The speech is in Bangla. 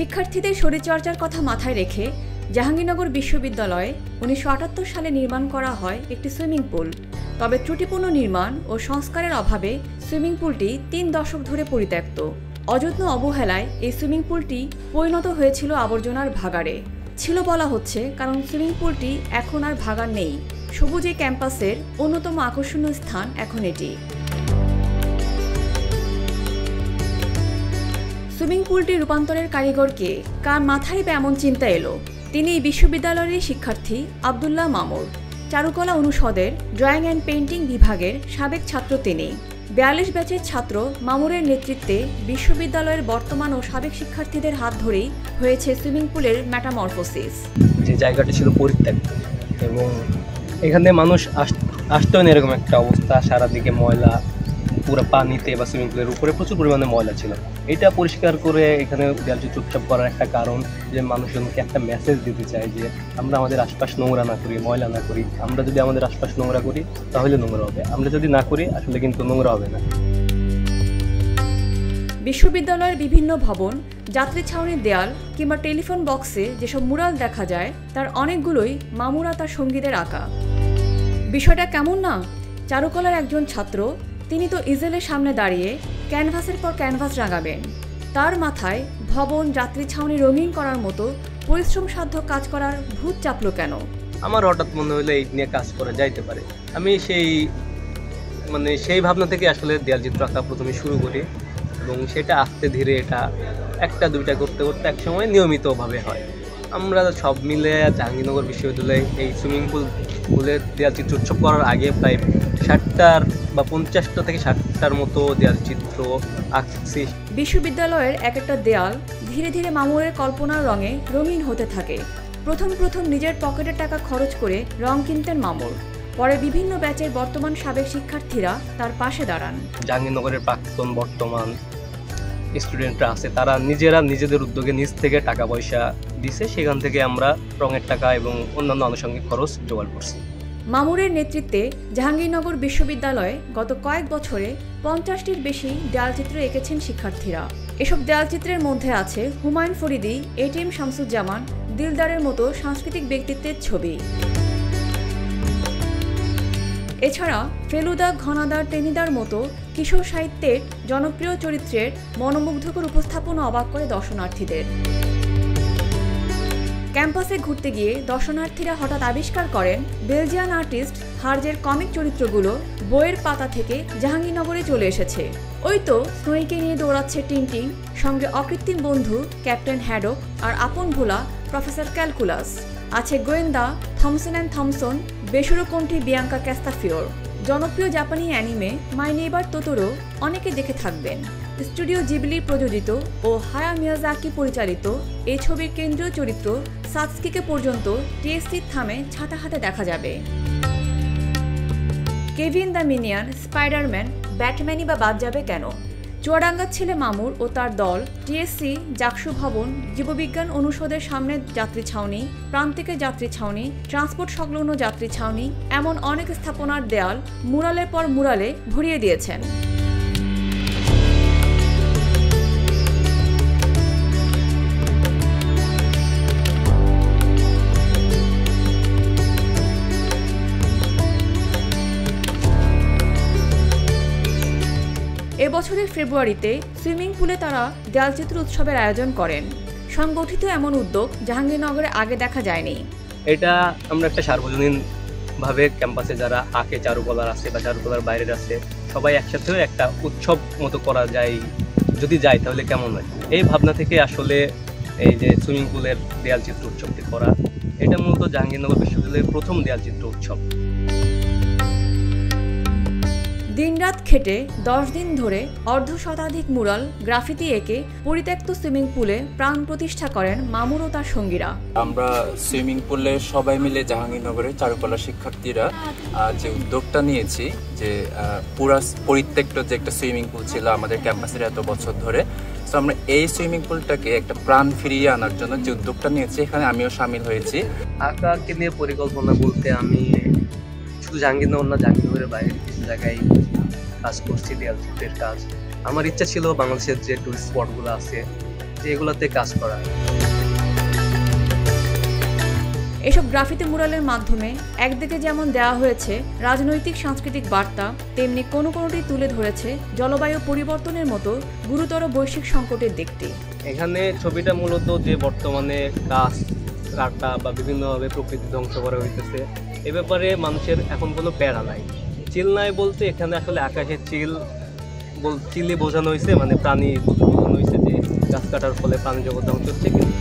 শিক্ষার্থীদের শরীরচর্চার কথা মাথায় রেখে জাহাঙ্গীরনগর বিশ্ববিদ্যালয়ে ১৯৭৮ সালে নির্মাণ করা হয় একটি সুইমিং পুল। তবে ত্রুটিপূর্ণ নির্মাণ ও সংস্কারের অভাবে সুইমিং পুলটি ৩ দশক ধরে পরিত্যক্ত। অযত্ন অবহেলায় এই সুইমিং পুলটি পরিণত হয়েছিল আবর্জনার ভাগাড়ে। ছিল বলা হচ্ছে কারণ সুইমিং পুলটি এখন আর ভাগাড় নেই। সবুজ এই ক্যাম্পাসের অন্যতম আকর্ষণীয় স্থান এখন এটি। সুইমিং পুলটি রূপান্তরের কারিগর কে? কার মাথায় বা এমন চিন্তা এলো? তিনি এই বিশ্ববিদ্যালয়ের শিক্ষার্থী আব্দুল্লাহ মামুর। চারুকলা অনুষদের ড্রয়িং অ্যান্ড পেইন্টিং বিভাগের সাবেক ছাত্র তিনি। ৪২ ব্যাচের ছাত্র মামুরের নেতৃত্বে বিশ্ববিদ্যালয়ের বর্তমান ও সাবেক শিক্ষার্থীদের হাত ধরেই হয়েছে সুইমিং পুলের মেটামরফোসিস। যে জায়গাটি ছিল পরিত্যক্ত এবং এখানে মানুষ আসতেও এরকম একটা অবস্থা, সারাদিকে ময়লা, পুরো পানিতে বা সুইমিং পুলের উপরে প্রচুর পরিমাণে ময়লা ছিল। এটা পরিষ্কার করে এখানে দেয়ালচিত্র উৎসব করার একটা কারণ যে মানুষজনকে একটা মেসেজ দিতে চাই যে আমরা আমাদের আশপাশ নোংরা না করি, ময়লা না করি। আমরা যদি আমাদের আশপাশ নোংরা করি তাহলে নোংরা হবে, আমরা যদি না করি আসলে কিন্তু নোংরা হবে না। বিশ্ববিদ্যালয়ের বিভিন্ন ভবন, যাত্রী ছাউনির দেয়াল কিংবা টেলিফোন বক্সে যেসব মুরাল দেখা যায় তার অনেকগুলোই মামুরা তার সঙ্গীদের আঁকা। বিষয়টা কেমন না? চারুকলার একজন ছাত্র, তিনি তো ইজেলের সামনে দাঁড়িয়ে ক্যানভাসের পর ক্যানভাস রাঙাবেন। তার মাথায় ভবন, যাত্রী ছাউনি রঙিন করার মতো পরিশ্রম সাধ্য কাজ করার ভূত চাপলো কেন? আমার হঠাৎ মনে হলো এই নিয়ে কাজ করা যাইতে পারে। আমি সেই ভাবনা থেকে আসলে দেয়াল চিত্র আঁকা প্রথমে শুরু করি এবং সেটা আস্তে ধীরে এটা একটা দুইটা করতে করতে একসময় নিয়মিতভাবে হয়। আমরা সব মিলে জাহাঙ্গীরনগর বিশ্ববিদ্যালয়ে এই সুইমিং পুলের দেয়াল চিত্র উৎসব করার আগে প্রায় 60টার বা 50টা থেকে 60টার মতো দেয়াল চিত্র আঁকছি। বিশ্ববিদ্যালয়ের এক একটা দেয়াল ধীরে ধীরে মামুরের কল্পনার রঙে রঙিন হতে থাকে। প্রথম নিজের পকেটের টাকা খরচ করে রং কিনতেন মামুর। পরে বিভিন্ন ব্যাচের বর্তমান সাবেক শিক্ষার্থীরা তার পাশে দাঁড়ান। জাহাঙ্গীরনগরের প্রাক্তন বর্তমান স্টুডেন্টরা আছে, তারা নিজেদের উদ্যোগে নিজ থেকে টাকা পয়সা দিছে, সেখান থেকে আমরা রঙের টাকা এবং অন্যান্য আনুষঙ্গিক খরচ জোগাড় করছি। মামুরের নেতৃত্বে জাহাঙ্গীরনগর বিশ্ববিদ্যালয়ে গত কয়েক বছরে 50টির বেশি দেয়ালচিত্র এঁকেছেন শিক্ষার্থীরা। এসব দেয়ালচিত্রের মধ্যে আছে হুমায়ুন ফরিদি, এটিএম শামসুজ্জামান, দিলদারের মতো সাংস্কৃতিক ব্যক্তিত্বের ছবি। এছাড়া ফেলুদা, ঘনাদার, টেনিদার মতো কিশোর সাহিত্যের জনপ্রিয় চরিত্রের মনোমুগ্ধকর উপস্থাপনা অবাক করে দর্শনার্থীদের। ক্যাম্পাসে ঘুরতে গিয়ে দর্শনার্থীরা হঠাৎ আবিষ্কার করেন বেলজিয়ান আর্টিস্ট হার্জের কমিক চরিত্রগুলো বইয়ের পাতা থেকে জাহাঙ্গীরনগরে চলে এসেছে। ওই তো স্নোইকে নিয়ে দৌড়াচ্ছে টিনটিন, সঙ্গে অকৃত্রিম বন্ধু ক্যাপ্টেন হ্যাডক আর আপন ভোলা প্রফেসর ক্যালকুলাস। আছে গোয়েন্দা থমসন অ্যান্ড থমসন, বেসুরোকণ্ঠী বিয়াঙ্কা ক্যাস্তাফিওর। জনপ্রিয় জাপানি অ্যানিমে মাই নেইবার তোতোরো অনেকে দেখে থাকবেন। স্টুডিও জিবলি প্রযোজিত ও হায়া মিয়াজাকি পরিচালিত এই ছবির কেন্দ্রীয় চরিত্র সাতসুকিকে পর্যন্ত টিএসসির থামে ছাতা হাতে দেখা যাবে। কেভিন দ্য মিনিয়ন, স্পাইডারম্যান, ব্যাটম্যানই বা বাদ যাবে কেন? চুয়াডাঙ্গার ছেলে মামুর ও তার দল টিএসসি, জাকসু ভবন, জীববিজ্ঞান অনুষদের সামনে যাত্রী ছাউনি, প্রান্তিকের যাত্রী ছাউনি, ট্রান্সপোর্ট সংলগ্ন যাত্রী ছাউনি, এমন অনেক স্থাপনার দেয়াল মুরালের পর মুরালে ভরিয়ে দিয়েছেন। এবছরের ফেব্রুয়ারিতে সুইমিং পুলে তারা দেয়ালচিত্র উৎসবের আয়োজন করেন। সংগঠিত এমন উদ্যোগ জাহাঙ্গীরনগরে আগে দেখা যায়নি। এটা আমরা একটা সার্বজনীনভাবে ক্যাম্পাসে যারা আঁকে, চারুকলার আছে বা চারুকলার বাইরের আছে, সবাই একসাথে একটা উৎসব মতো করা যায়, যদি যায় তাহলে কেমন হয়, এই ভাবনা থেকে আসলে এই যে সুইমিং পুলের দেয়ালচিত্র উৎসবটি করা। এটা মূলত জাহাঙ্গীরনগর বিশ্ববিদ্যালয়ের প্রথম দেয়ালচিত্র উৎসব। দিনরাত খেটে 10 দিন ধরে অর্ধশতাধিক মুরাল, গ্রাফিতি এঁকে পরিত্যক্ত সুইমিং পুলে প্রাণ প্রতিষ্ঠা করেন মামুর ও তার সঙ্গীরা। আমরা সুইমিং পুলে সবাই মিলে জাহাঙ্গীরনগরের চারুকলা শিক্ষার্থীরা যে উদ্যোগটা নিয়েছি, যে পুরা পরিত্যক্ত যে একটা সুইমিং পুল ছিল আমাদের ক্যাম্পাসের এত বছর ধরে, তো আমরা এই সুইমিং পুলটাকে একটা প্রাণ ফিরিয়ে আনার জন্য যে উদ্যোগটা নিয়েছি, এখানে আমিও সামিল হয়েছি। আঁকাকে নিয়ে পরিকল্পনা বলতে আমি শুধু জাহাঙ্গীরনগর না, জাহাঙ্গীরনগরের বাইরে কিছু জায়গায় কাজ করছি দেয়ালচিত্রের কাজ। আমার ইচ্ছা ছিল বাংলাদেশের যে টুরিস্ট স্পটগুলো আছে যে এগুলোতে কাজ করা। এসব গ্রাফিতি মুরালের মাধ্যমে একদিকে যেমন দেওয়া হয়েছে রাজনৈতিক সাংস্কৃতিক বার্তা, তেমনি কোনোটি তুলে ধরেছে জলবায়ু পরিবর্তনের মতো গুরুতর বৈশ্বিক সংকটের দিকটি। এখানে ছবিটা মূলত যে বর্তমানে গাছ কাটা বা বিভিন্নভাবে প্রকৃতি ধ্বংস করা হইতেছে, এ ব্যাপারে মানুষের এখন কোনো প্যারা নাই। চিল নাই বলতে এখানে আসলে আকাশে চিলই বোঝানো হয়েছে, মানে প্রাণী বোঝানো হয়েছে যে গাছ কাটার ফলে প্রাণী জগৎ ধ্বংস হচ্ছে। কিন্তু